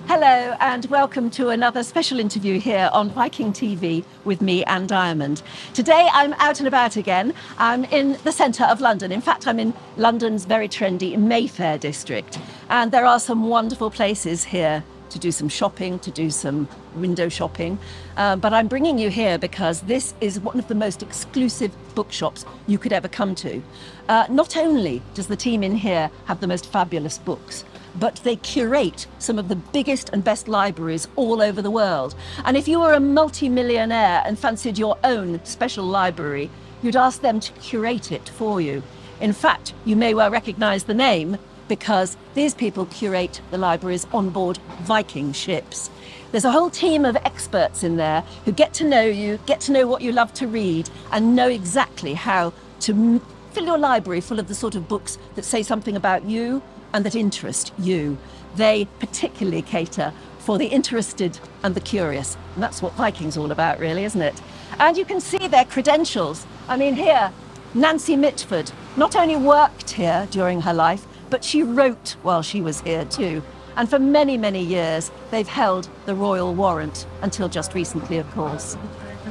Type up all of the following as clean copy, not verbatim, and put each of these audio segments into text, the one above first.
Hello and welcome to another special interview here on Viking.TV with me, Anne Diamond. Today I'm out and about again. I'm in the centre of London. In fact, I'm in London's very trendy Mayfair district. And there are some wonderful places here to do some shopping, to do some window shopping. But I'm bringing you here because this is one of the most exclusive bookshops you could ever come to. Not only does the team in here have the most fabulous books, but they curate some of the biggest and best libraries all over the world. And if you were a multi-millionaire and fancied your own special library, you'd ask them to curate it for you. In fact, you may well recognise the name because these people curate the libraries on board Viking ships. There's a whole team of experts in there who get to know you, get to know what you love to read, and know exactly how to fill your library full of the sort of books that say something about you and that interest you. They particularly cater for the interested and the curious. And that's what Viking's all about, really, isn't it? And you can see their credentials. I mean, here, Nancy Mitford not only worked here during her life, but she wrote while she was here too. And for many, many years, they've held the Royal Warrant, until just recently, of course.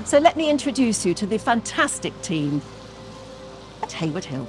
So let me introduce you to the fantastic team at Heywood Hill.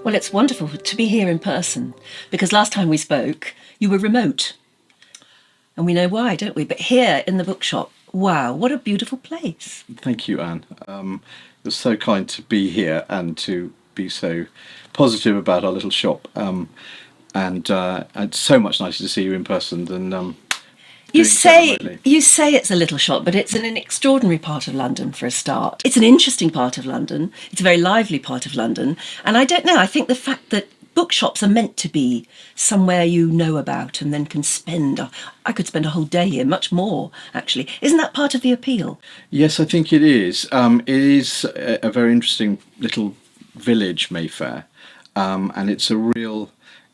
Well, it's wonderful to be here in person, because last time we spoke, you were remote. And we know why, don't we? But here in the bookshop, wow, what a beautiful place. Thank you, Anne. You're so kind to be here and to be so positive about our little shop. And it's so much nicer to see you in person than You say it's a little shop, but it's in an extraordinary part of London for a start. It's an interesting part of London. It's a very lively part of London. And I don't know, I think the fact that bookshops are meant to be somewhere you know about and then can spend, I could spend a whole day here, much more, actually. Isn't that part of the appeal? Yes, I think it is. It is a very interesting little village, Mayfair, and it's a real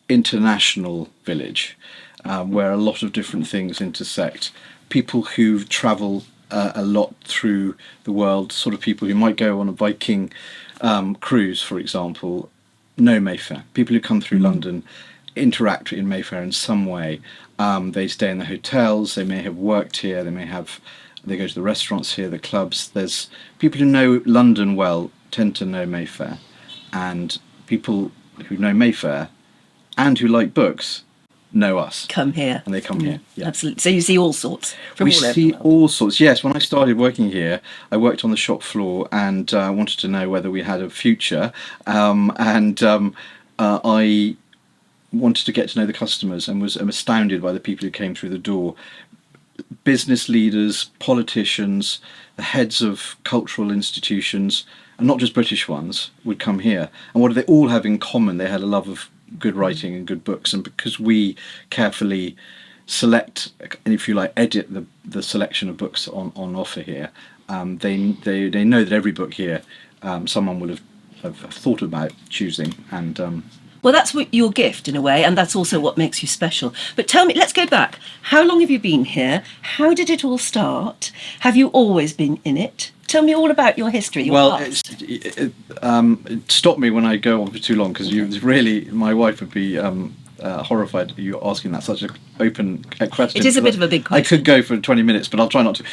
international village. Where a lot of different things intersect. People who travel a lot through the world, sort of people who might go on a Viking cruise, for example, know Mayfair. People who come through London interact in Mayfair in some way. They stay in the hotels, they may have worked here, they go to the restaurants here, the clubs. There's people who know London well tend to know Mayfair, and people who know Mayfair and who like books know us. Come here. And they come here. Yeah. Absolutely. So you see all sorts from all over the world. We see all sorts. Yes, when I started working here, I worked on the shop floor and wanted to know whether we had a future. I wanted to get to know the customers and was astounded by the people who came through the door. Business leaders, politicians, the heads of cultural institutions, and not just British ones, would come here. And what did they all have in common? They had a love of good writing and good books, and because we carefully select, and if you like, edit the selection of books on offer here, they know that every book here someone will have thought about choosing. And well, that's your gift in a way, and that's also what makes you special. But tell me, let's go back. How long have you been here? How did it all start? Have you always been in it? Tell me all about your history, your past. It stopped me when I go on for too long, because my wife would be horrified at you asking that, such an open question. It is a bit of a big question. I could go for 20 minutes, but I'll try not to.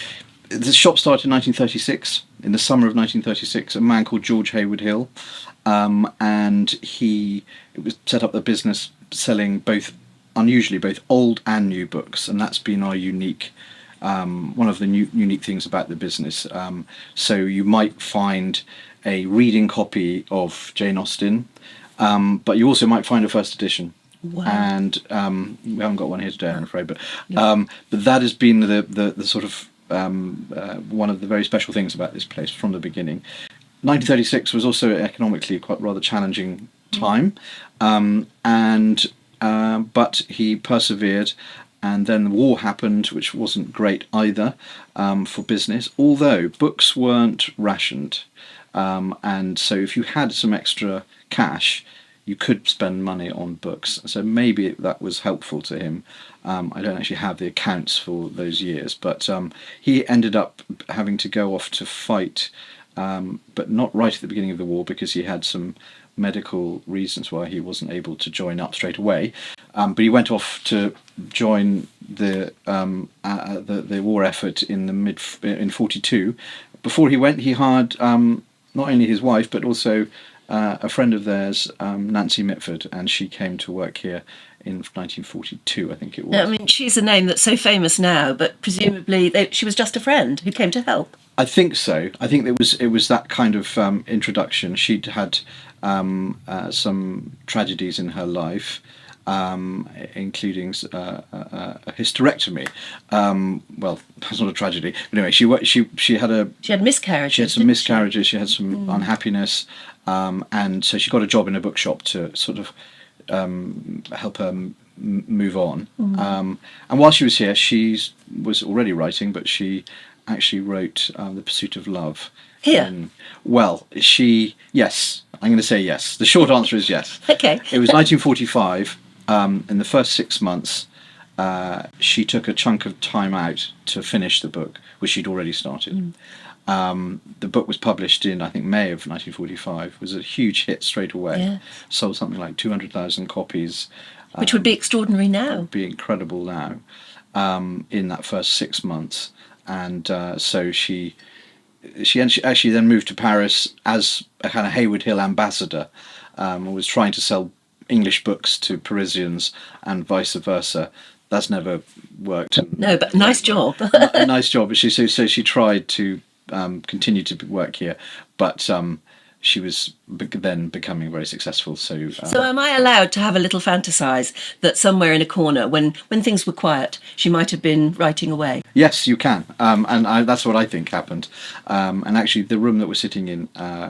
The shop started in 1936, in the summer of 1936, a man called George Heywood Hill, and he set up the business selling unusually both old and new books, and that's been our unique one of the unique things about the business. So you might find a reading copy of Jane Austen, but you also might find a first edition. Wow. And we haven't got one here today, I'm afraid, but that has been the sort of one of the very special things about this place from the beginning. 1936 was also economically quite rather challenging time, but he persevered. And then the war happened, which wasn't great either for business, although books weren't rationed. and so if you had some extra cash, you could spend money on books. So maybe that was helpful to him. I don't actually have the accounts for those years, but he ended up having to go off to fight, but not right at the beginning of the war, because he had some medical reasons why he wasn't able to join up straight away. But he went off to join the war effort in in 42. Before he went, he hired not only his wife but also a friend of theirs, Nancy Mitford, and she came to work here in 1942, I think it was. I mean, she's a name that's so famous now, but presumably she was just a friend who came to help. I think so. I think it was that kind of introduction. She'd had some tragedies in her life, including a hysterectomy. Well, that's not a tragedy. But anyway, she had miscarriages. She had some miscarriages. She had some unhappiness, and so she got a job in a bookshop to sort of help her move on. And while she was here, she was already writing, but she actually wrote The Pursuit of Love. Here? Yes. I'm going to say yes. The short answer is yes. Okay. It was 1945. In the first 6 months, she took a chunk of time out to finish the book, which she'd already started. The book was published in, I think, May of 1945. It was a huge hit straight away. Yeah. Sold something like 200,000 copies. Which would be extraordinary now. It would be incredible now, in that first 6 months. And so she actually then moved to Paris as a kind of Heywood Hill ambassador, and was trying to sell English books to Parisians and vice versa. That's never worked. No, but nice job. A nice job. So she tried to continue to work here, but she was then becoming very successsul. So am I allowed to have a little fantasise that somewhere in a corner, when things were quiet, she might have been writing away? Yes, you can, and that's what I think happened. And actually, the room that we're sitting in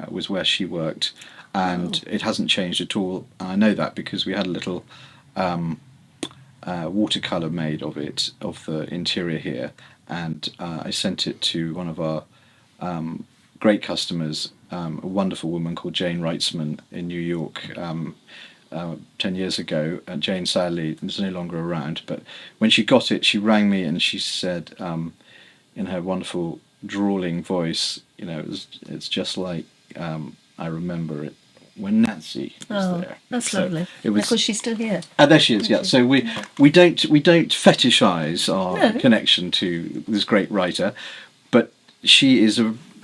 was where she worked, and it hasn't changed at all. I know that because we had a little watercolour made of the interior here, and I sent it to one of our great customers, a wonderful woman called Jane Wrightsman in New York, 10 years ago. And Jane sadly is no longer around, but when she got it, she rang me and she said, in her wonderful drawling voice, it's just like I remember it when Nancy was there. That's lovely. It was, because she's still here. There she is. Yeah. So we don't fetishize our connection to this great writer, but she is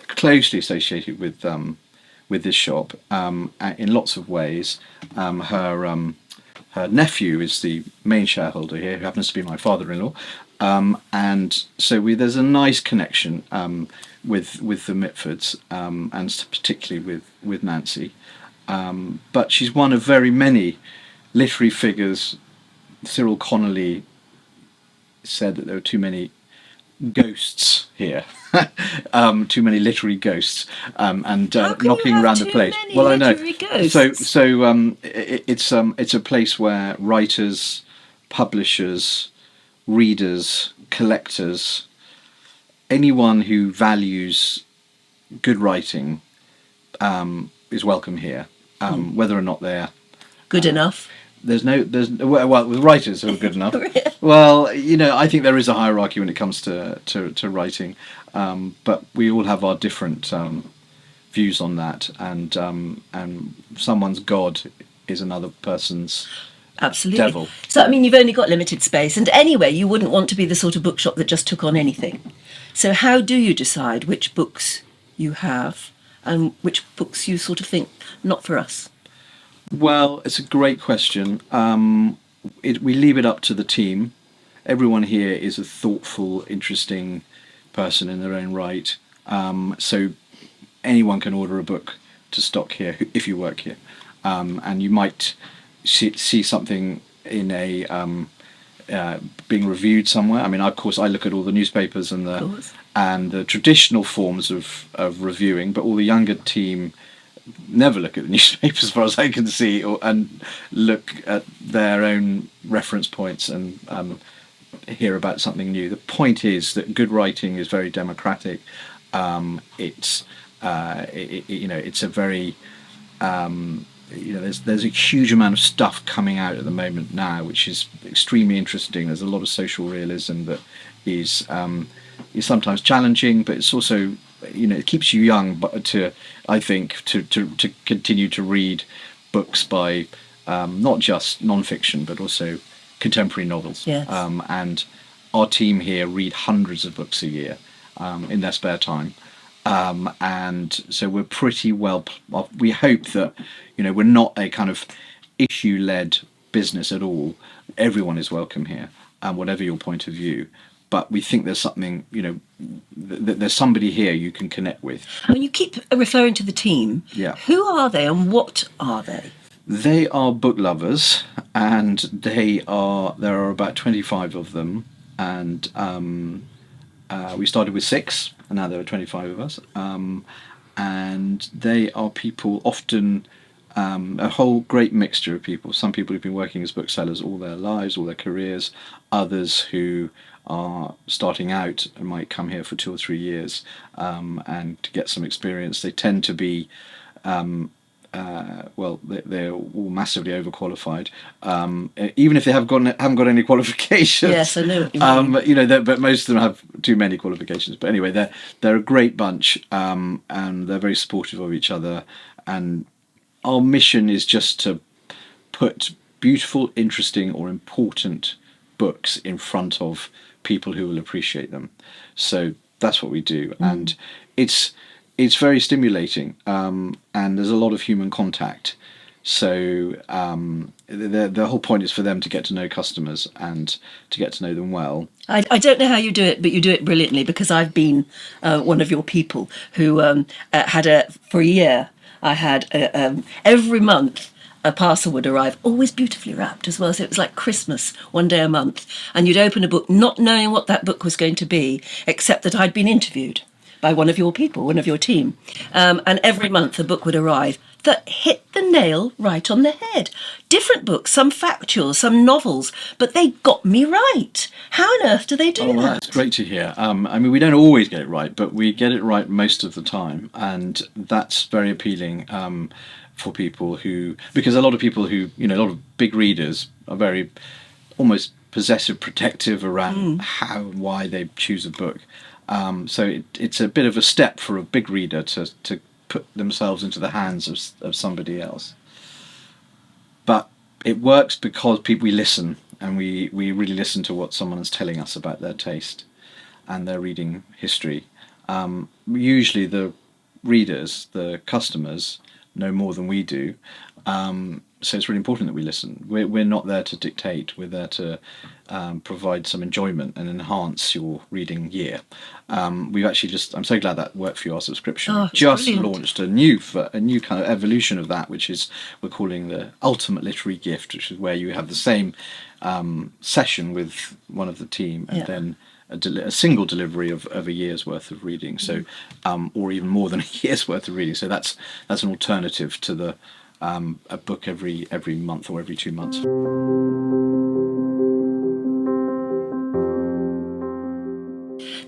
closely associated with this shop in lots of ways. Her nephew is the main shareholder here, who happens to be my father-in-law, and so there's a nice connection with the Mitfords, and particularly with Nancy. But she's one of very many literary figures. Cyril Connolly said that there were too many ghosts here, too many literary ghosts, and knocking around the place. Well, I know. Ghosts? So it's a place where writers, publishers, readers, collectors, anyone who values good writing is welcome here, whether or not they're good enough. With writers who are good enough. Well, I think there is a hierarchy when it comes to writing, but we all have our different views on that, and someone's God is another person's absolutely devil. So I mean, you've only got limited space, and anyway, you wouldn't want to be the sort of bookshop that just took on anything. So how do you decide which books you have and which books you sort of think not for us? Well, it's a great question. We leave it up to the team. Everyone here is a thoughtful, interesting person in their own right. So anyone can order a book to stock here if you work here. And you might see something in being reviewed somewhere. I mean, of course, I look at all the newspapers and the traditional forms of reviewing, but all the younger team never look at the newspapers as far as I can see, and look at their own reference points and hear about something new. The point is that good writing is very democratic. It's it's a very there's a huge amount of stuff coming out at the moment now, which is extremely interesting. There's a lot of social realism that is sometimes challenging, but it's also it keeps you young. But I think to continue to read books by not just non-fiction but also contemporary novels. Yes. And our team here read hundreds of books a year in their spare time. And so we're pretty well. We hope that we're not a kind of issue-led business at all. Everyone is welcome here, whatever your point of view. But we think there's something, there's somebody here you can connect with. When you keep referring to the team, Yeah. Who are they and what are they? They are book lovers, and there are about 25 of them, and we started with 6, and now there are 25 of us, and they are people often, a whole great mixture of people. Some people who've been working as booksellers all their lives, all their careers, others who are starting out and might come here for 2 or 3 years and to get some experience. They tend to be they're all massively overqualified, even if they haven't got any qualifications. Yes, I know what you mean. But most of them have too many qualifications. But anyway, they're a great bunch, and they're very supportive of each other. And our mission is just to put beautiful, interesting, or important books in front of people who will appreciate them. So that's what we do, and it's very stimulating, and there's a lot of human contact. So the whole point is for them to get to know customers and to get to know them well. I don't know how you do it, but you do it brilliantly, because I've been one of your people who for a year, I had every month a parcel would arrive, always beautifully wrapped as well. So it was like Christmas, one day a month. And you'd open a book not knowing what that book was going to be, except that I'd been interviewed by one of your people, one of your team. And every month a book would arrive that hit the nail right on the head. Different books, some factual, some novels, but they got me right. How on earth do they do that? That's great to hear. We don't always get it right, but we get it right most of the time. And that's very appealing for people because a lot of people who, a lot of big readers are very almost possessive, protective around how and why they choose a book. So it's a bit of a step for a big reader to put themselves into the hands of somebody else. But it works because we listen, and we really listen to what someone is telling us about their taste and their reading history. Usually the readers, the customers, know more than we do. So it's really important that we listen. We're not there to dictate. We're there to provide some enjoyment and enhance your reading year. We've actually I'm so glad that worked for your subscription. Oh, We've just brilliant. launched a new kind of evolution of that, which is we're calling the Ultimate Literary Gift, which is where you have the same session with one of the team, and then a single delivery of a year's worth of reading. So, or even more than a year's worth of reading. So that's an alternative to the a book every month or every 2 months.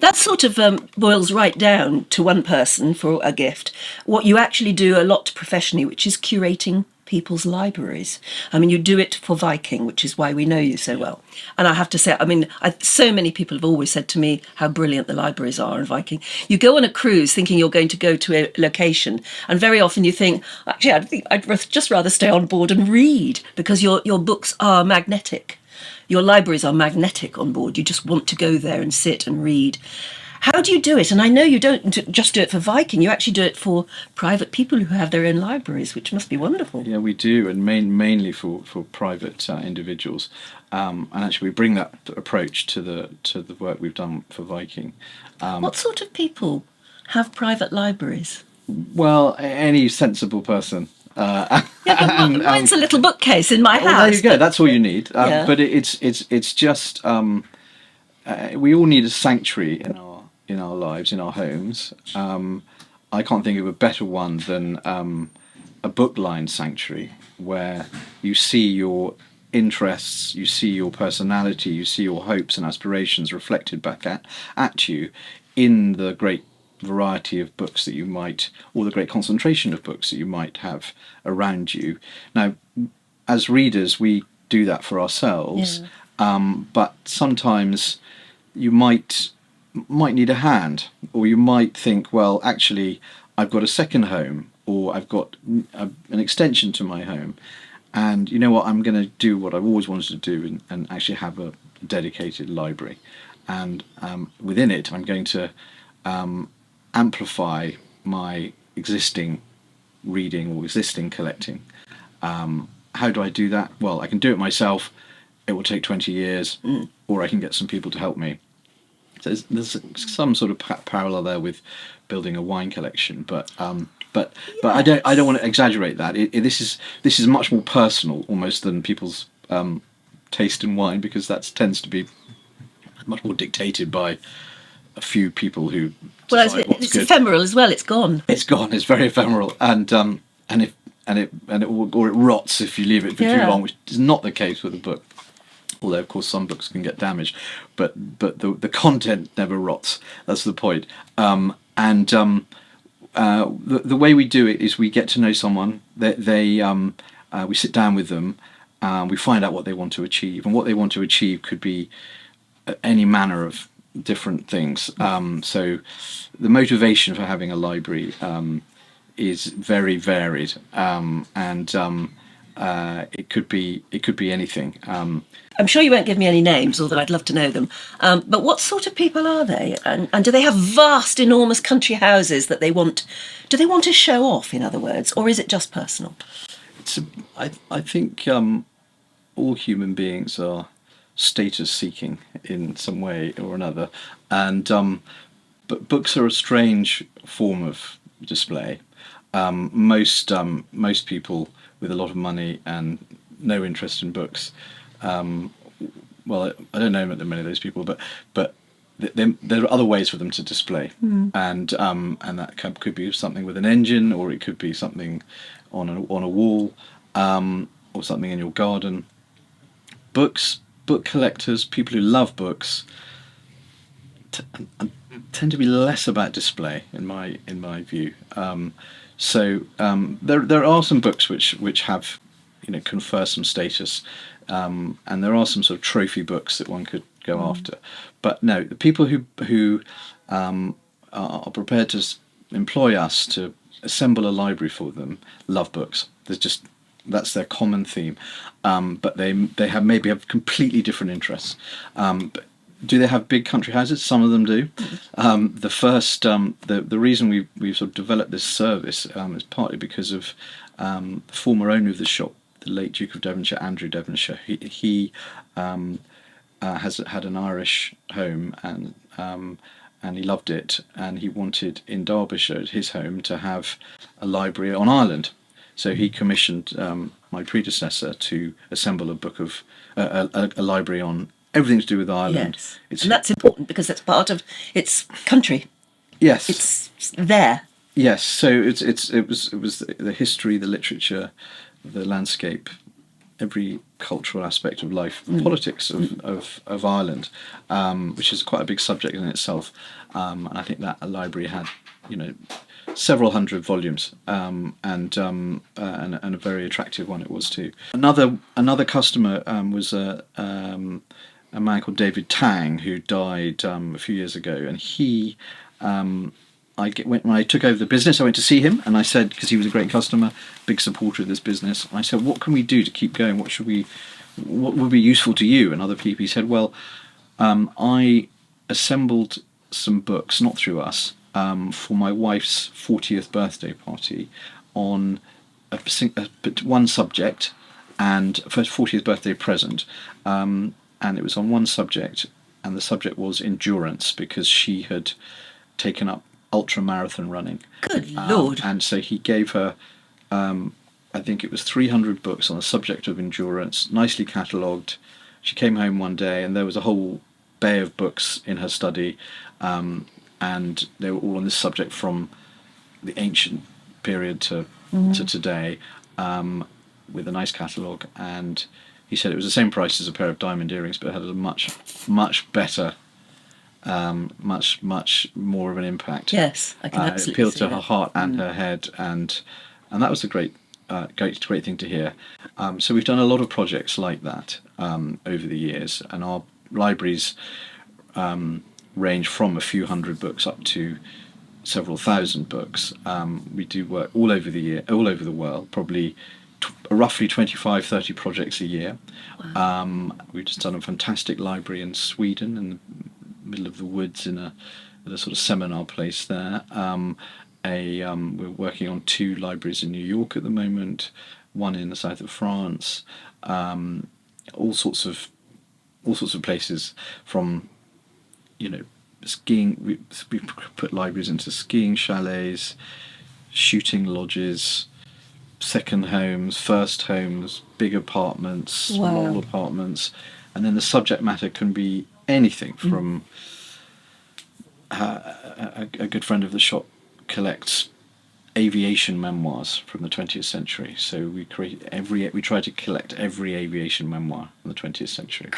That sort of boils right down to one person for a gift. What you actually do a lot professionally, which is curating people's libraries. You do it for Viking, which is why we know you so well. And I have to say, so many people have always said to me how brilliant the libraries are in Viking. You go on a cruise thinking you're going to go to a location, and very often you think, actually, I'd just rather stay on board and read, because your books are magnetic. Your libraries are magnetic on board. You just want to go there and sit and read. How do you do it? And I know you don't just do it for Viking. You actually do it for private people who have their own libraries, which must be wonderful. Yeah, we do, and mainly for private individuals. And actually, we bring that approach to the work we've done for Viking. What sort of people have private libraries? Well, any sensible person. Mine's a little bookcase in my house. Well, there you go. That's all you need. Yeah. But it's just we all need a sanctuary in our lives, in our homes. I can't think of a better one than a book-lined sanctuary, where you see your interests, you see your personality, you see your hopes and aspirations reflected back at you in the great variety of books that you might, or the great concentration of books that you might have around you. Now, as readers, we do that for ourselves, but sometimes you might need a hand, or you might think, well, actually, I've got a second home, or I've got an extension to my home, and you know what, I'm going to do what I've always wanted to do, and actually have a dedicated library, and within it I'm going to amplify my existing reading or existing collecting. How do I do that? Well, I can do it myself. It will take 20 years, or I can get some people to help me. So there's some sort of parallel there with building a wine collection, but I don't want to exaggerate that. This is much more personal almost than people's taste in wine, because that tends to be much more dictated by a few people who decide what's it's good. ephemeral as well. It's gone. It's gone. It's very ephemeral, and it rots if you leave it for too long, which is not the case with a book. Although, of course, some books can get damaged, but the content never rots. That's the point. The way we do it is we get to know someone. We sit down with them. We find out what they want to achieve, and what they want to achieve could be any manner of different things. So the motivation for having a library is very varied, it could be anything. I'm sure you won't give me any names, although I'd love to know them. But what sort of people are they? And do they have vast, enormous country houses that they want? Do they want to show off, in other words, or is it just personal? I think all human beings are status seeking in some way or another, and but books are a strange form of display. Most people with a lot of money and no interest in books, well, I don't know many of those people, but there are other ways for them to display, and that could be something with an engine, or it could be something on a wall, or something in your garden. Book collectors, people who love books, tend to be less about display in my view. There are some books which have, confer some status, and there are some sort of trophy books that one could go after. But no, the people who are prepared to employ us to assemble a library for them love books. That's their common theme, but they have completely different interests. But do they have big country houses? Some of them do. The reason we've sort of developed this service is partly because of the former owner of the shop, the late Duke of Devonshire, Andrew Devonshire. He has had an Irish home, and he loved it, and he wanted in Derbyshire, his home, to have a library on Ireland. So he commissioned my predecessor to assemble a library on everything to do with Ireland. Yes. And that's important because that's part of its country. Yes, it's there. Yes, so it was the history, the literature, the landscape, every cultural aspect of life, politics of Ireland, which is quite a big subject in itself. And I think that a library had, several hundred volumes, and a very attractive one it was too. Another customer was a man called David Tang, who died a few years ago, and he. When I took over the business, I went to see him, and I said, because he was a great customer, big supporter of this business, I said, what can we do to keep going? What would be useful to you and other people? He said, well, I assembled some books, not through us, for my wife's 40th birthday party on one subject, and for 40th birthday present, and it was on one subject, and the subject was endurance, because she had taken up ultra marathon running. Good Lord. And so he gave her, I think it was 300 books on the subject of endurance, nicely catalogued. She came home one day and there was a whole bay of books in her study, and they were all on this subject from the ancient period to today, with a nice catalogue. And he said it was the same price as a pair of diamond earrings, but it had a much, much better much more of an impact. Yes, I can It absolutely appealed see to that. her heart and her head, and that was a great thing to hear. So we've done a lot of projects like that over the years, and our libraries range from a few hundred books up to several thousand books. We do work all over the world, probably roughly 25, 30 projects a year. We've just done a fantastic library in Sweden, in the middle of the woods, at a sort of seminar place there. We're working on 2 libraries in New York at the moment, one in the south of France, all sorts of places, from skiing. We put libraries into skiing chalets, shooting lodges, second homes, first homes, big apartments, small apartments, and then the subject matter can be anything from a good friend of the shop collects aviation memoirs from the 20th century. So we try to collect every aviation memoir from the 20th century,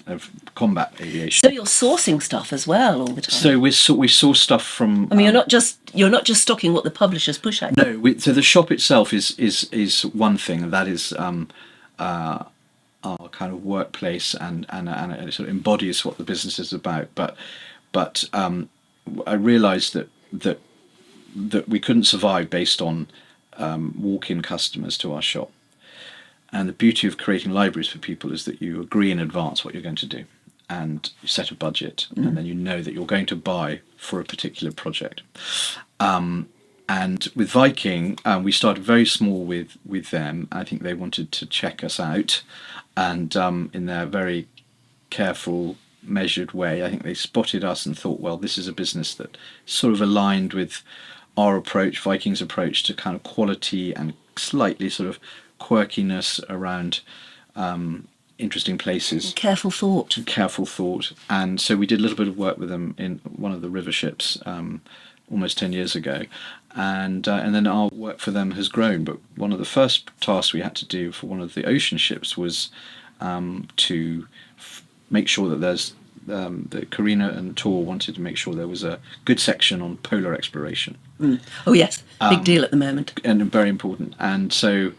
of combat aviation. So you're sourcing stuff as well all the time. So we source stuff from. I mean, you're not just stocking what the publishers push out. No, so the shop itself is one thing, and that is our kind of workplace, and it sort of embodies what the business is about. But I realised that we couldn't survive based on walk-in customers to our shop. And the beauty of creating libraries for people is that you agree in advance what you're going to do, and you set a budget, and then you know that you're going to buy for a particular project. And with Viking, we started very small with them. I think they wanted to check us out, and in their very careful, measured way, I think they spotted us and thought, well, this is a business that sort of aligned with our approach, Viking's approach to kind of quality and slightly sort of quirkiness around interesting places. Careful thought. And so we did a little bit of work with them in one of the river ships almost 10 years ago. And then our work for them has grown. But one of the first tasks we had to do for one of the ocean ships was to make sure that that Karina and Tor wanted to make sure there was a good section on polar exploration. Oh yes, big deal at the moment. And very important. And so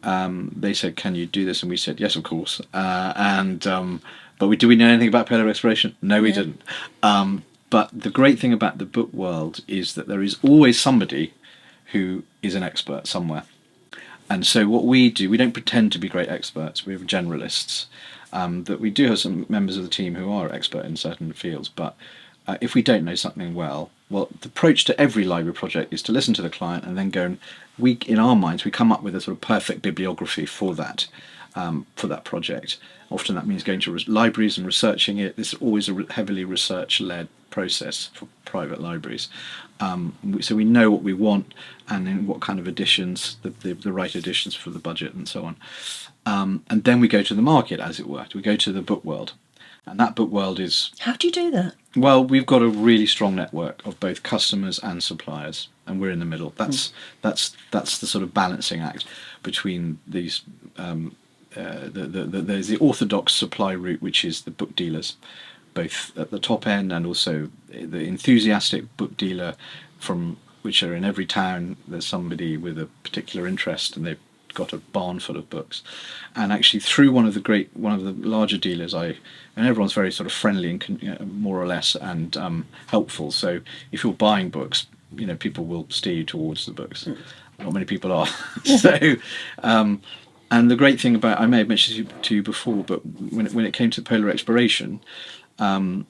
they said, can you do this? And we said, yes, of course. But do we know anything about polar exploration? No, we didn't. But the great thing about the book world is that there is always somebody who is an expert somewhere. And so what we do, we don't pretend to be great experts. We're generalists. That we do have some members of the team who are expert in certain fields, but if we don't know something well, the approach to every library project is to listen to the client and then go and in our minds, we come up with a sort of perfect bibliography for that project. Often that means going to libraries and researching it. This is always a heavily research-led process for private libraries. So we know what we want and in what kind of editions, the right editions for the budget and so on. And then we go to the market, as it were. We go to the book world. And that book world is... How do you do that? Well, we've got a really strong network of both customers and suppliers, and we're in the middle. That's the sort of balancing act between these... there's the orthodox supply route, which is the book dealers, both at the top end and also the enthusiastic book dealer, which are in every town. There's somebody with a particular interest, and they've got a barn full of books. And actually through one of the larger dealers, and everyone's very sort of friendly and more or less and helpful. So if you're buying books, people will steer you towards the books. Not many people are. So and the great thing about, I may have mentioned to you before, but when it came to polar exploration, and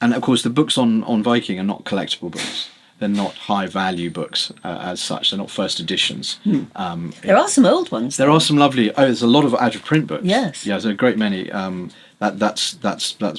of course the books on Viking are not collectible books. They're not high-value books as such. They're not first editions. There are some old ones. There are some lovely. There's a lot of out-of-print books. Yes. Yeah, there's a great many. That's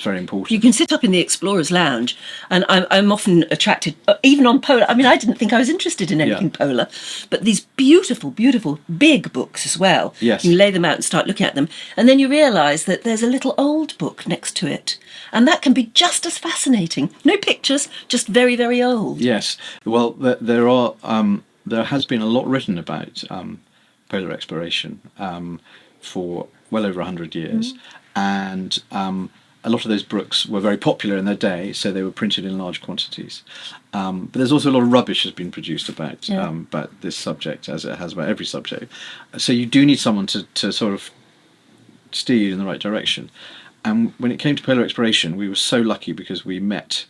very important. You can sit up in the Explorer's Lounge, and I'm often attracted, even on polar. I mean, I didn't think I was interested in anything polar, but these beautiful, beautiful big books as well. Yes. You lay them out and start looking at them, and then you realise that there's a little old book next to it, and that can be just as fascinating. No pictures, just very, very old. Yes. Well, there has been a lot written about polar exploration for well over 100 years. And a lot of those books were very popular in their day, so they were printed in large quantities. But there's also a lot of rubbish has been produced about this subject, as it has about every subject. So you do need someone to sort of steer you in the right direction. And when it came to polar exploration, we were so lucky because we met.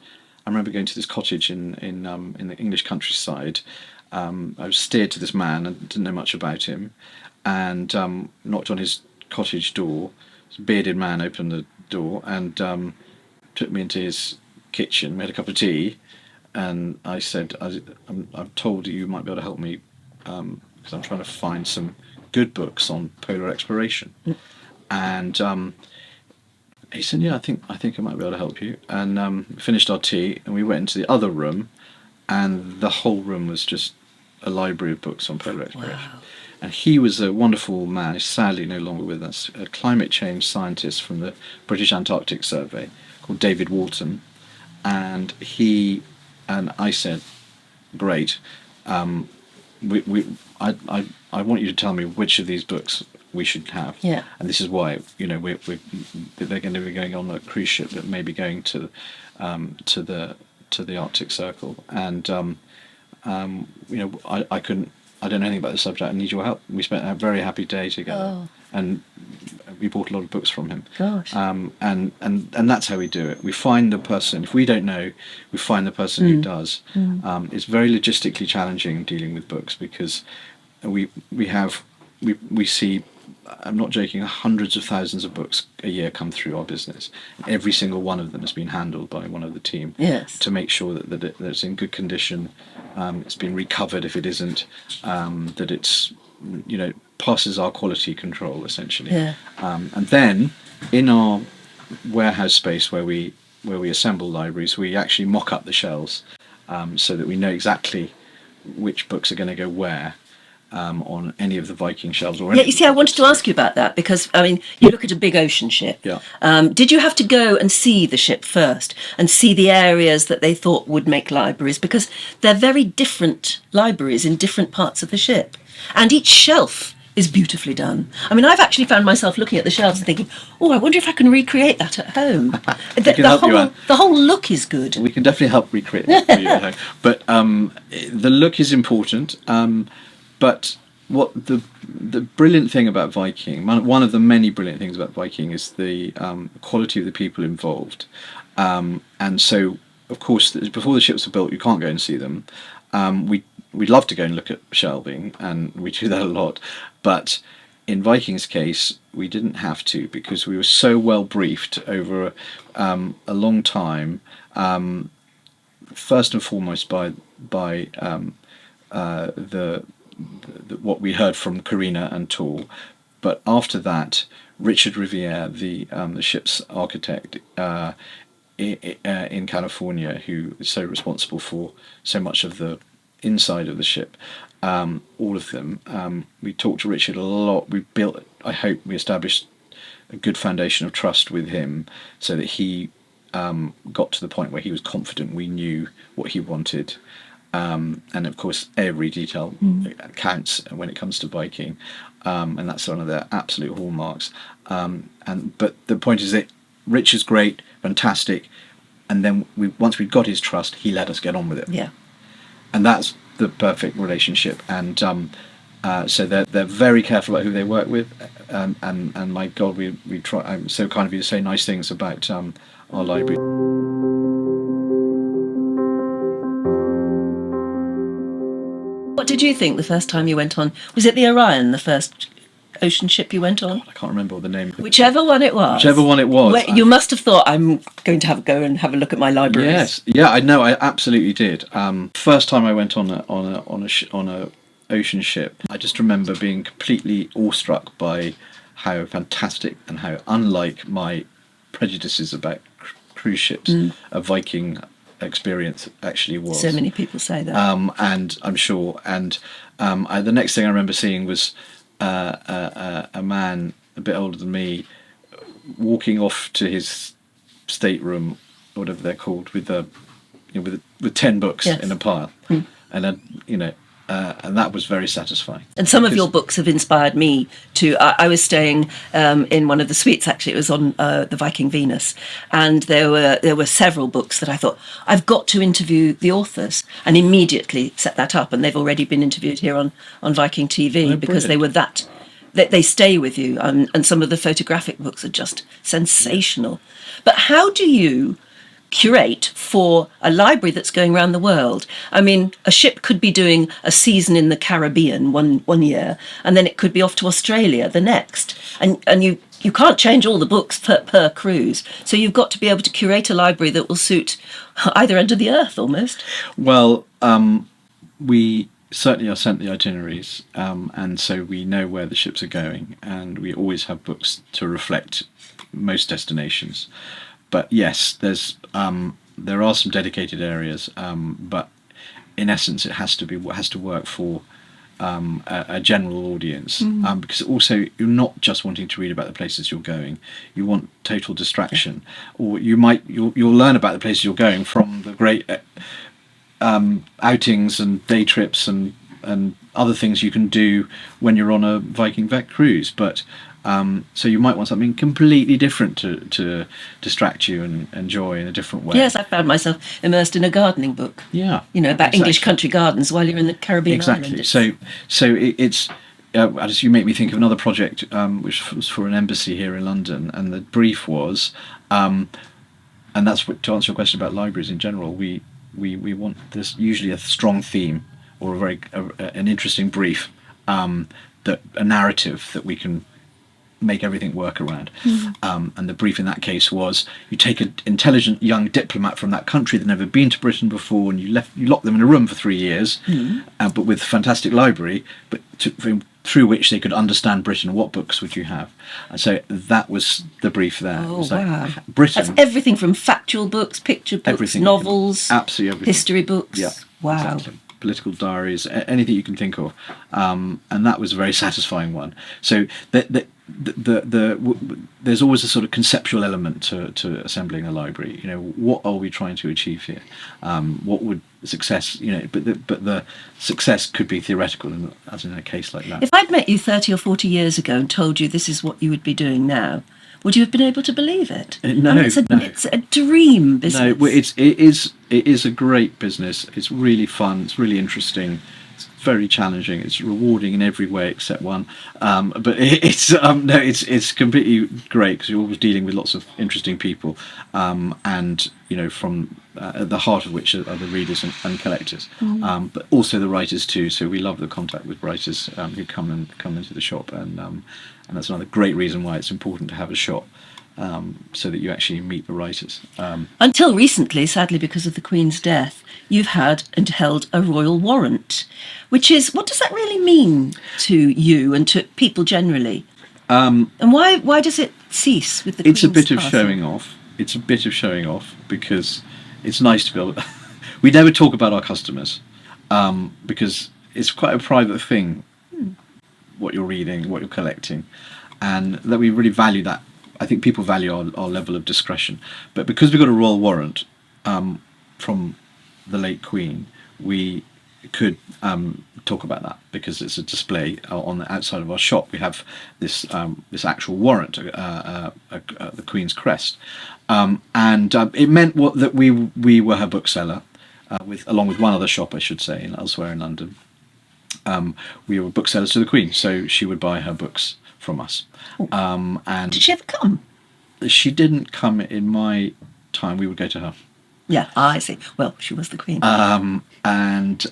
I remember going to this cottage in the English countryside. I was steered to this man and didn't know much about him, and knocked on his cottage door. This bearded man opened the door and took me into his kitchen, made a cup of tea, and I said, I'm told you might be able to help me because I'm trying to find some good books on polar exploration. And he said, yeah, I think I might be able to help you. And we finished our tea and we went into the other room, and the whole room was just a library of books on polar exploration. Wow. And he was a wonderful man. He's sadly no longer with us. A climate change scientist from the British Antarctic Survey called David Walton. And I said, great. I want you to tell me which of these books we should have. Yeah. And this is why, they're going to be going on a cruise ship that may be going to the Arctic Circle. And I don't know anything about the subject. I need your help. We spent a very happy day together, and we bought a lot of books from him. Gosh. And that's how we do it. We find the person. If we don't know, we find the person who does. It's very logistically challenging dealing with books because we see. I'm not joking. Hundreds of thousands of books a year come through our business. Every single one of them has been handled by one of the team to make sure that it's in good condition. It's been recovered if it isn't. That it's passes our quality control essentially. Yeah. And then in our warehouse space where we assemble libraries, we actually mock up the shelves so that we know exactly which books are going to go where. On any of the Viking shelves or you see, I wanted to ask you about that because, you look at a big ocean ship. Yeah. Did you have to go and see the ship first and see the areas that they thought would make libraries? Because they're very different libraries in different parts of the ship. And each shelf is beautifully done. I've actually found myself looking at the shelves and thinking, I wonder if I can recreate that at home. The whole look is good. We can definitely help recreate that for you at home. But the look is important. But what the brilliant thing about Viking, one of the many brilliant things about Viking, is the quality of the people involved. And so, of course, before the ships were built, you can't go and see them. We'd love to go and look at shelving, and we do that a lot. But in Viking's case, we didn't have to because we were so well briefed over a long time. First and foremost by what we heard from Karina and Tor, but after that, Richard Riviere, the ship's architect in California, who is so responsible for so much of the inside of the ship, all of them. We talked to Richard a lot. We established a good foundation of trust with him, so that he got to the point where he was confident we knew what he wanted. And of course, every detail counts when it comes to Viking, and that's one of their absolute hallmarks. But the point is that Rich is great, fantastic, and then once we got his trust, he let us get on with it. Yeah, and that's the perfect relationship. And so they're very careful about who they work with, and my God, we try. I'm so kind of you to say nice things about our library. What did you think the first time you went on? Was it the Orion, the first ocean ship you went on? I can't remember the name. Whichever one it was. You must have thought, I'm going to go and have a look at my libraries. Yes, yeah, I know. I absolutely did. First time I went on a ocean ship, I just remember being completely awestruck by how fantastic and how unlike my prejudices about cruise ships a Viking experience actually was. So many people say that. And I'm sure. And the next thing I remember seeing was a man a bit older than me walking off to his stateroom, whatever they're called, with 10 books in a pile. And then and that was very satisfying. And some of Because- your books have inspired me to. I was staying in one of the suites. Actually, it was on the Viking Venus, and there were several books that I thought I've got to interview the authors, and immediately set that up. And they've already been interviewed here on Viking.TV because they were that. They stay with you, and some of the photographic books are just sensational. But how do you curate for a library that's going around the world? I mean, a ship could be doing a season in the Caribbean one year, and then it could be off to Australia the next. And you can't change all the books per cruise. So you've got to be able to curate a library that will suit either end of the earth almost. Well, we certainly are sent the itineraries, and so we know where the ships are going, and we always have books to reflect most destinations. But yes, there are some dedicated areas, but in essence, it has to work for a general audience, because also you're not just wanting to read about the places you're going. You want total distraction, or you'll learn about the places you're going from the great outings and day trips and other things you can do when you're on a Viking Vet cruise. But so you might want something completely different to distract you and enjoy in a different way. Yes, I found myself immersed in a gardening book. Yeah, about exactly. English country gardens while you're in the Caribbean Exactly. island. So it's as you make me think of another project which was for an embassy here in London, and the brief was, and that's what, to answer your question about libraries in general. We want this usually a strong theme or an interesting brief, that a narrative that we can make everything work around. And the brief in that case was, you take an intelligent young diplomat from that country that never been to Britain before, and you lock them in a room for 3 years, but with a fantastic library, but through which they could understand Britain. What books would you have? And so that was the brief there. Oh, It was like, wow. Britain. That's everything from factual books, picture books, Everything. novels, Absolutely everything. history books. Yeah, Wow. exactly. Political diaries, anything you can think of, and that was a very satisfying one. So there's always a sort of conceptual element to assembling a library. What are we trying to achieve here? What would success? But the success could be theoretical, as in a case like that. If I'd met you 30 or 40 years ago and told you this is what you would be doing now, would you have been able to believe it? No, I mean, it's a dream business. No, it is a great business. It's really fun. It's really interesting. It's very challenging. It's rewarding in every way except one. But it's completely great because you're always dealing with lots of interesting people, and from at the heart of which are the readers and collectors, but also the writers too. So we love the contact with writers who come into the shop, and that's another great reason why it's important to have a shop, so that you actually meet the writers. Until recently, sadly, because of the Queen's death, you've had and held a royal warrant, which is, what does that really mean to you and to people generally? And why does it cease with the Queen's It's a bit of passing? showing off. It's a bit of showing off because it's nice to be able. We never talk about our customers, because it's quite a private thing. What you're reading, what you're collecting, and that we really value that. I think people value our level of discretion, but because we got a royal warrant from the late Queen, we could talk about that because it's a display on the outside of our shop. We have this actual warrant, the Queen's crest, and it meant that we were her bookseller, along with one other shop, I should say, elsewhere in London. We were booksellers to the Queen, so she would buy her books from us. And Did she ever come? she didn't come in my time. We would go to her. Yeah, I see. Well, she was the Queen. And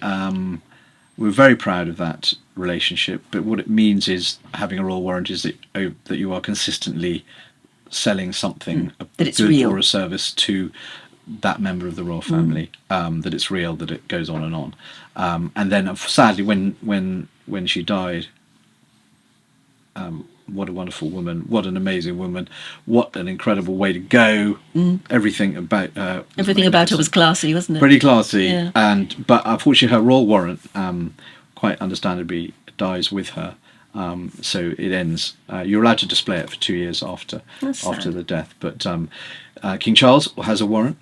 we're very proud of that relationship. But what it means is having a royal warrant is that you are consistently selling something, That it's good real. or a service to that member of the royal family. That it's real, that it goes on and on. And then, sadly, when she died, what a wonderful woman! What an amazing woman! What an incredible way to go! Everything about her was classy, wasn't it? pretty classy. Yeah. But unfortunately, her royal warrant, quite understandably, dies with her. So it ends. You're allowed to display it for 2 years after That's sad. the death, but King Charles has a warrant.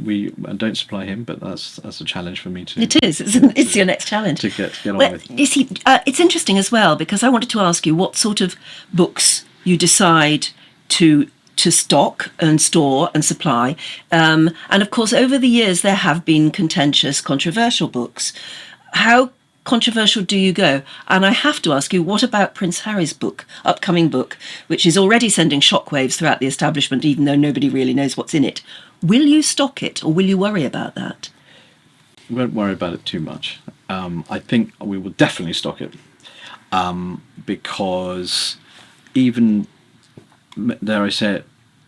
We don't supply him, but that's a challenge for me to. It is. It's your next challenge. To get on Well, with. you see, it's interesting as well, because I wanted to ask you what sort of books you decide to stock and store and supply. And of course, over the years, there have been contentious, controversial books. How controversial do you go? And I have to ask you, what about Prince Harry's upcoming book, which is already sending shockwaves throughout the establishment, even though nobody really knows what's in it? Will you stock it, or will you worry about that? We won't worry about it too much. I think we will definitely stock it, because even, dare I say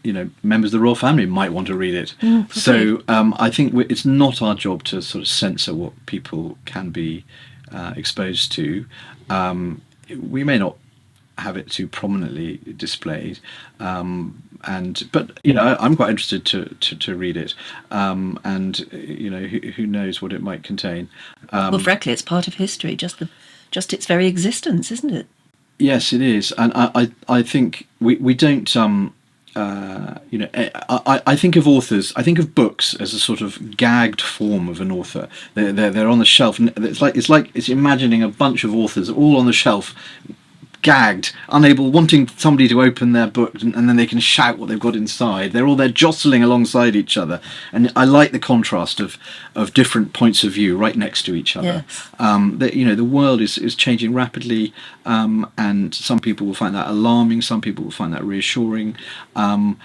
it, members of the royal family might want to read it. So I think it's not our job to sort of censor what people can be exposed to. We may not have it too prominently displayed, but I'm quite interested to read it, and who knows what it might contain. Well, frankly, it's part of history, just its very existence, isn't it? Yes, it is, and I think we don't. I think of authors. I think of books as a sort of gagged form of an author. They're on the shelf. It's imagining a bunch of authors all on the shelf, gagged, unable, wanting somebody to open their book, and then they can shout what they've got inside. They're all there jostling alongside each other, and I like the contrast of different points of view right next to each other. Yes. The world is changing rapidly, and some people will find that alarming, some people will find that reassuring, and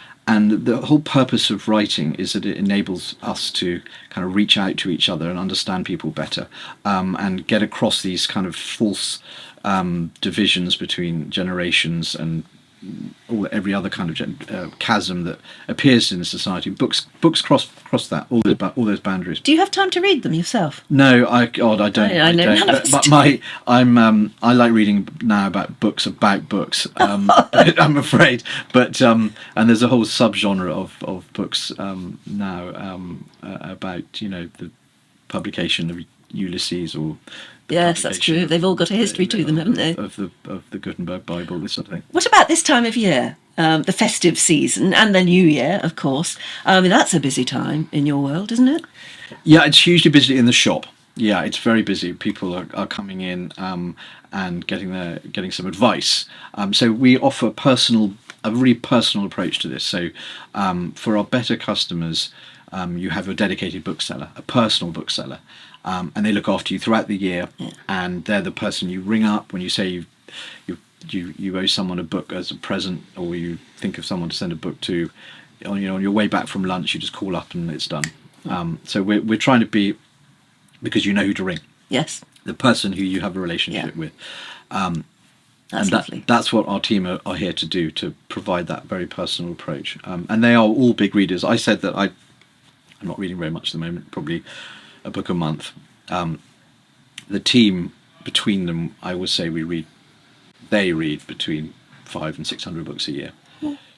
the whole purpose of writing is that it enables us to kind of reach out to each other and understand people better, and get across these kind of false divisions between generations and every other kind of chasm that appears in the society. Books cross that all those boundaries. Do you have time to read them yourself? No, I don't. I know, none of us But do. I like reading now about books. I'm afraid, but and there's a whole subgenre of books now about the publication of Ulysses or. Yes, that's true. They've all got a history to them, haven't they? Of the Gutenberg Bible, this sort of thing. What about this time of year? The festive season and the New Year, of course. That's a busy time in your world, isn't it? Yeah, it's hugely busy in the shop. Yeah, it's very busy. People are coming in and getting some advice. So we offer a really personal approach to this. So for our better customers, you have a dedicated bookseller, a personal bookseller. And they look after you throughout the year, and they're the person you ring up when you say you owe someone a book as a present, or you think of someone to send a book to. On your way back from lunch, you just call up and it's done. So we're trying to be, because you know who to ring. Yes. The person who you have a relationship with. That's lovely. That's what our team are here to do, to provide that very personal approach. And they are all big readers. I said that I'm not reading very much at the moment, probably a book a month. The team, between them, I would say they read between 500 and 600 books a year.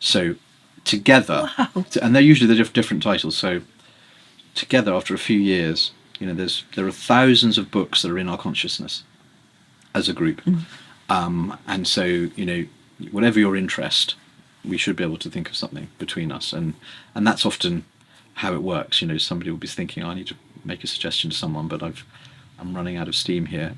So together, and they're usually the different titles. So together, after a few years, there are thousands of books that are in our consciousness as a group. And so, whatever your interest, we should be able to think of something between us, and that's often how it works. Somebody will be thinking, I need to make a suggestion to someone, but I'm running out of steam here.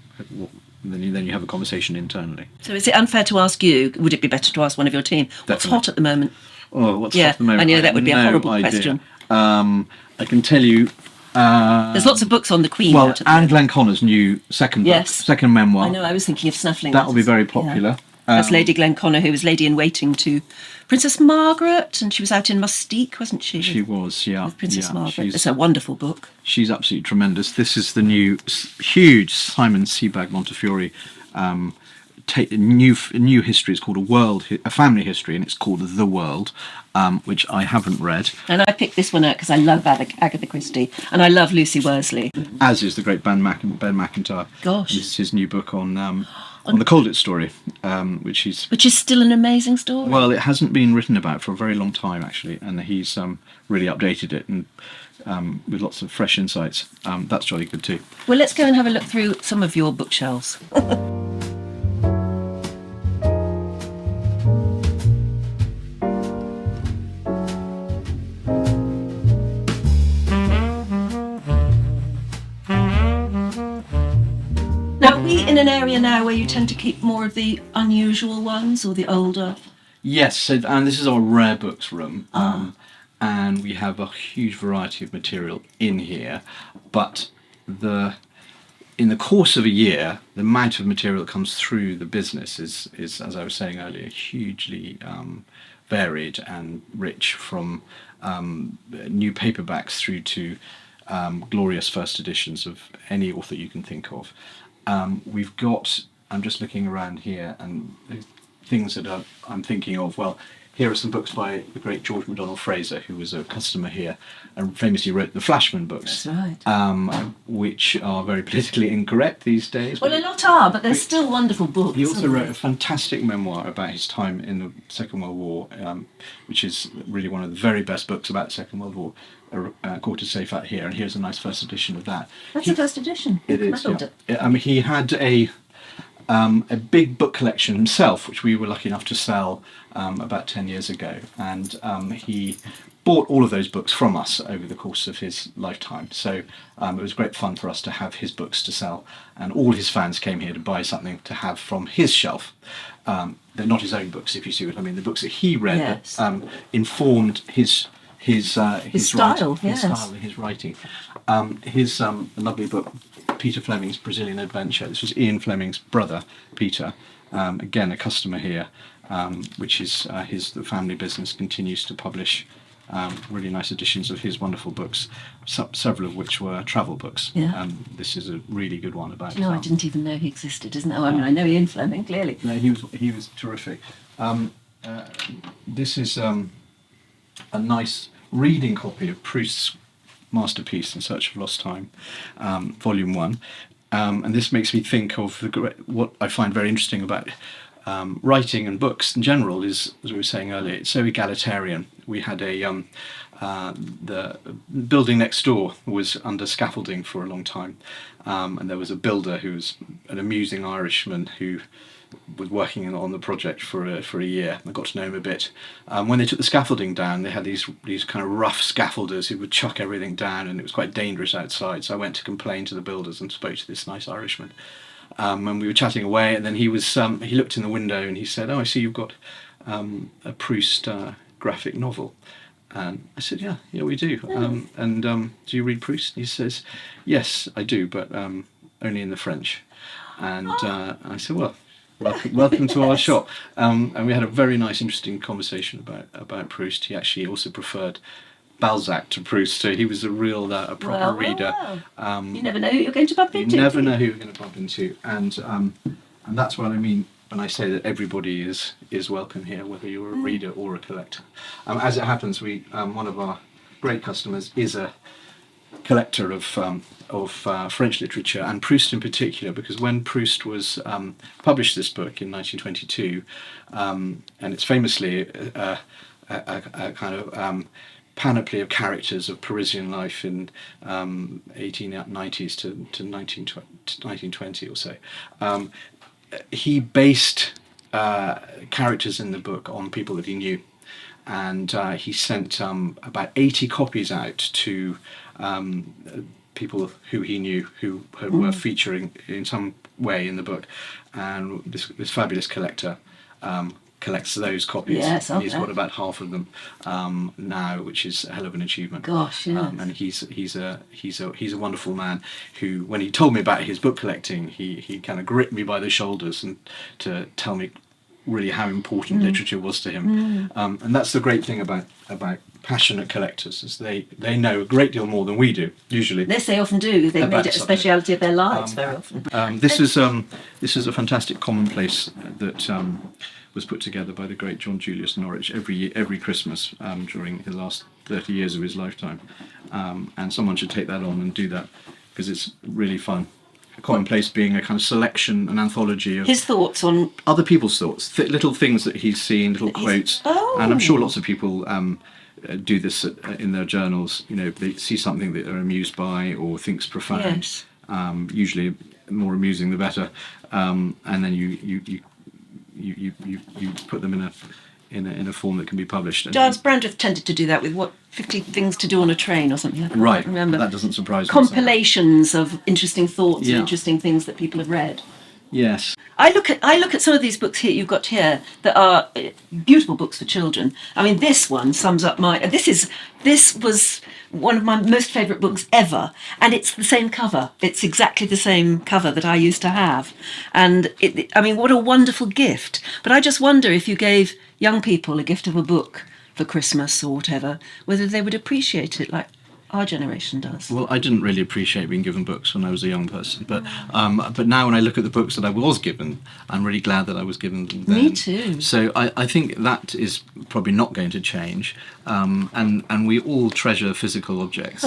Then you have a conversation internally. So is it unfair to ask you? Would it be better to ask one of your team? What's Definitely. hot at the moment? Oh, what's hot at the moment? I know that would be a no horrible idea. question. I can tell you. There's lots of books on the Queen. Well, out at the Anne moment. Glenconner's new second book, second memoir. I know. I was thinking of snuffling. That will be very popular. That's Lady Glenconner, who was lady in waiting to Princess Margaret, and she was out in Mustique, wasn't she? She was, yeah. With Princess Margaret. She's, It's a wonderful book. She's absolutely tremendous. This is the new huge Simon Sebag Montefiore new history. It's called a family history, and it's called The World, which I haven't read. And I picked this one out because I love Agatha Christie, and I love Lucy Worsley. As is the great Ben McIntyre. Gosh. This is his new book on the Colditz story, which is still an amazing story. Well, it hasn't been written about for a very long time, actually, and he's really updated it and with lots of fresh insights. That's jolly good too. Well, let's go and have a look through some of your bookshelves. area now where you tend to keep more of the unusual ones or the older? Yes, so, and this is our rare books room. And we have a huge variety of material in here, but in the course of a year, the amount of material that comes through the business is as I was saying earlier, hugely varied and rich, from new paperbacks through to glorious first editions of any author you can think of. We've got, I'm just looking around here, and the things that I'm thinking of, well, here are some books by the great George MacDonald Fraser, who was a customer here and famously wrote the Flashman books. That's right. Which are very politically incorrect these days. Well, a lot are, but they're still wonderful books. He also wrote a fantastic memoir about his time in the Second World War, which is really one of the very best books about the Second World War, quartered safe out here. And here's a nice first edition of that. That's the first edition. It is, yeah. He had a big book collection himself, which we were lucky enough to sell about 10 years ago, and he bought all of those books from us over the course of his lifetime. So it was great fun for us to have his books to sell, and all his fans came here to buy something to have from his shelf. They're not his own books, if you see what I mean. The books that he read, yes, that informed his style, writing, yes, his style and his writing. His lovely book, Peter Fleming's Brazilian Adventure. This was Ian Fleming's brother, Peter. Again, a customer here, which is the family business continues to publish really nice editions of his wonderful books, several of which were travel books. Yeah. This is a really good one about. No, I didn't even know he existed, isn't it? Oh, I mean, I know Ian Fleming, clearly. No, he was terrific. This is a nice reading copy of Proust's masterpiece In Search of Lost Time, Volume 1, and this makes me think of what I find very interesting about writing and books in general is, as we were saying earlier, it's so egalitarian. We had the building next door was under scaffolding for a long time, and there was a builder who was an amusing Irishman who was working on the project for a year. I got to know him a bit. When they took the scaffolding down, they had these kind of rough scaffolders who would chuck everything down, and it was quite dangerous outside. So I went to complain to the builders and spoke to this nice Irishman. And we were chatting away, and then he looked in the window and he said, "Oh, I see you've got a Proust graphic novel." And I said, yeah, we do. Do you read Proust? And he says, "Yes, I do, but only in the French." And I said, "Well, welcome to our shop." And we had a very nice, interesting conversation about Proust. He actually also preferred Balzac to Proust, so he was a proper reader. You never know who you're going to bump into. You never know who you're going to bump into, and that's what I mean when I say that everybody is welcome here, whether you're a reader or a collector. As it happens, one of our great customers is a collector of French literature, and Proust in particular, because when Proust was published this book in 1922, and it's famously a kind of panoply of characters of Parisian life in 1890s to 1920 or so. He based characters in the book on people that he knew, and he sent about 80 copies out to people who he knew who were featuring in some way in the book, and this fabulous collector collects those copies. Yes, and he's got about half of them now, which is a hell of an achievement. Gosh, yes. And he's a wonderful man who, when he told me about his book collecting, he kind of gripped me by the shoulders and to tell me really how important literature was to him. And that's the great thing about passionate collectors, is they know a great deal more than we do usually. Yes, they often do. They made it a speciality of their lives very often. This is a fantastic commonplace that was put together by the great John Julius Norwich every Christmas during the last 30 years of his lifetime, and someone should take that on and do that, because it's really fun. A commonplace being a kind of selection, an anthology of his thoughts on other people's thoughts, little things that he's seen, little quotes. And I'm sure lots of people do this in their journals. They see something that they're amused by or thinks profound. Yes. Usually, the more amusing the better. And then you put them in a form that can be published. Giles Brandreth tended to do that with 50 Things to Do on a Train or something. I Right. remember. That doesn't surprise me. Compilations of interesting thoughts Yeah. and interesting things that people have read. Yes. I look at some of these books here you've got here that are beautiful books for children. I mean, this one sums up my. This was one of my most favourite books ever, and it's the same cover. It's exactly the same cover that I used to have, and I mean, what a wonderful gift. But I just wonder if you gave young people a gift of a book for Christmas or whatever, whether they would appreciate it like our generation does. Well, I didn't really appreciate being given books when I was a young person, but now when I look at the books that I was given, I'm really glad that I was given them then. Me too. So I think that is probably not going to change, and we all treasure physical objects,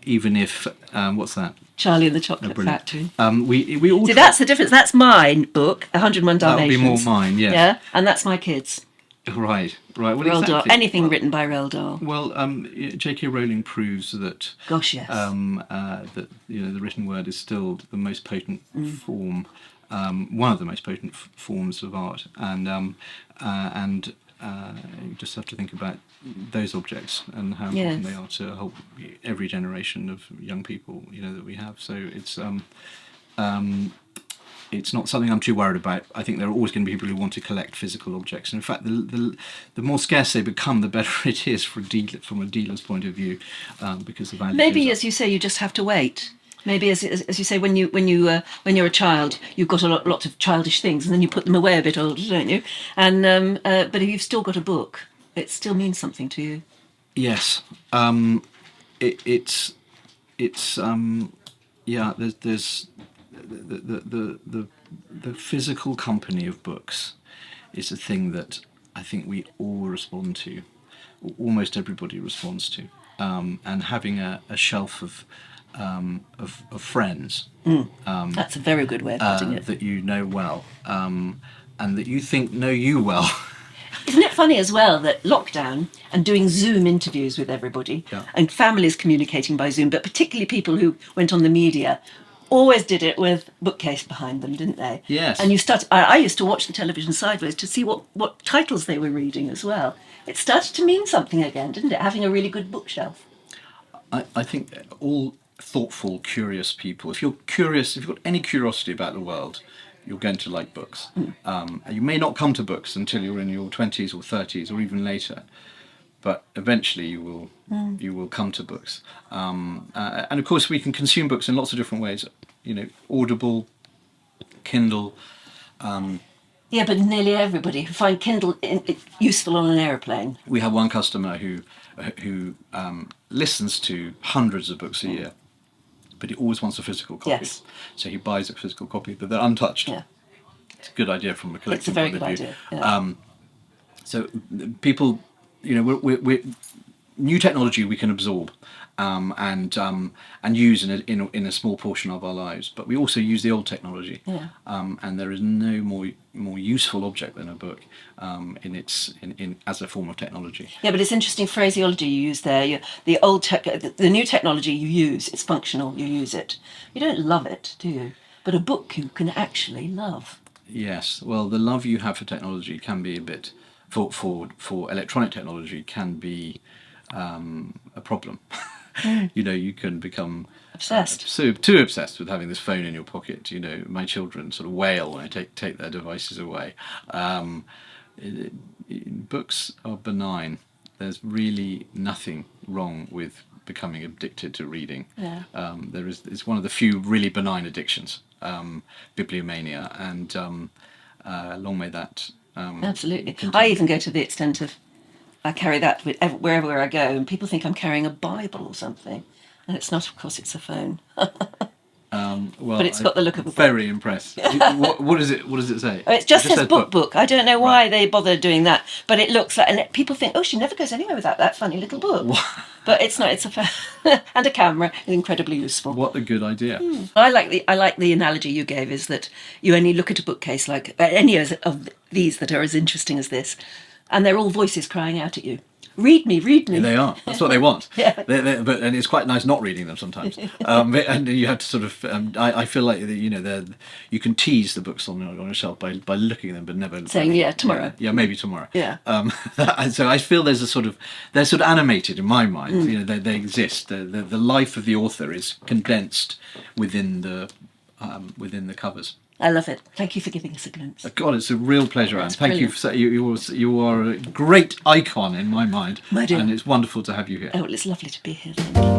even if what's that? Charlie and the Chocolate brilliant. Factory. We all. See, that's the difference. That's my book, 101 That would Dalmatians. be more mine, yes. Yeah, and that's my kids. Right. Well, Roald Dahl. exactly. Anything written by Roald Dahl. Well, J.K. Rowling proves that. Gosh, yes. That the written word is still the most potent form, one of the most potent forms of art, and you just have to think about those objects and how important they are to every generation of young people that we have. So it's not something I'm too worried about. I think there are always going to be people who want to collect physical objects. And in fact, the more scarce they become, the better it is from a dealer's point of view, because the value. Maybe, as you say, you just have to wait. Maybe, as you say, when you're a child, you've got lots of childish things, and then you put them away a bit older, don't you? And but if you've still got a book, it still means something to you. Yes, it's yeah. There's the physical company of books is a thing that I think we all respond to, almost everybody responds to, and having a shelf of friends. That's a very good way of putting it. That you know well, and that you think know you well. Isn't it funny as well that lockdown and doing Zoom interviews with everybody and families communicating by Zoom, but particularly people who went on the media, always did it with bookcase behind them, didn't they? Yes. And I used to watch the television sideways to see what titles they were reading as well. It started to mean something again, didn't it? Having a really good bookshelf. I think all thoughtful, curious people, if you're curious, if you've got any curiosity about the world, you're going to like books. You may not come to books until you're in your 20s or 30s or even later, but eventually you will come to books. And of course we can consume books in lots of different ways, Audible, Kindle. Yeah, but nearly everybody who find Kindle useful on an aeroplane. We have one customer who listens to hundreds of books a year, but he always wants a physical copy. Yes. So he buys a physical copy, but they're untouched. Yeah. It's a good idea from a collecting It's a very point good of view. idea. Yeah. So people, we're new technology we can absorb and use in a small portion of our lives, but we also use the old technology. Yeah. And there is no more useful object than a book as a form of technology. Yeah, but it's interesting phraseology you use there. The new technology you use, it's functional, you use it. You don't love it, do you? But a book you can actually love. Yes, well, the love you have for technology can be a bit, for electronic technology, can be a problem. You can become Obsessed. too obsessed with having this phone in your pocket. My children sort of wail when I take their devices away. Books are benign. There's really nothing wrong with becoming addicted to reading. Yeah. It's one of the few really benign addictions, bibliomania, and long may that. Absolutely. continue. I even go to the extent of I carry that wherever I go, and people think I'm carrying a Bible or something, and it's not. Of course, it's a phone. Well, but it's got the look of a book. Very impressed. What does it say? Oh, it just says book. book. I don't know why they bother doing that, but it looks like, and people think, oh, she never goes anywhere without that funny little book. But it's not. It's a phone and a camera. It's incredibly useful. What a good idea. I like the analogy you gave, is that you only look at a bookcase like any of these that are as interesting as this, and they're all voices crying out at you. Read me, read me. Yeah, they are. That's what they want. Yeah. And it's quite nice not reading them sometimes. And you have to sort of. I feel like you can tease the books on a shelf by looking at them, but never saying tomorrow. Yeah, maybe tomorrow. Yeah. And so I feel they're sort of animated in my mind. They exist. The life of the author is condensed within the within the covers. I love it. Thank you for giving us a glimpse. God, it's a real pleasure, Anne. That's Thank you. You are a great icon in my mind, My dear. and it's wonderful to have you here. Oh, well, it's lovely to be here. Thank you.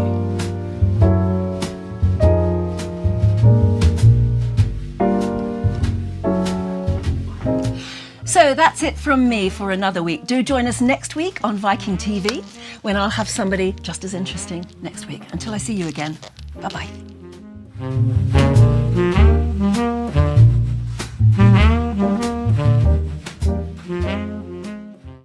So that's it from me for another week. Do join us next week on Viking TV when I'll have somebody just as interesting next week. Until I see you again, bye-bye.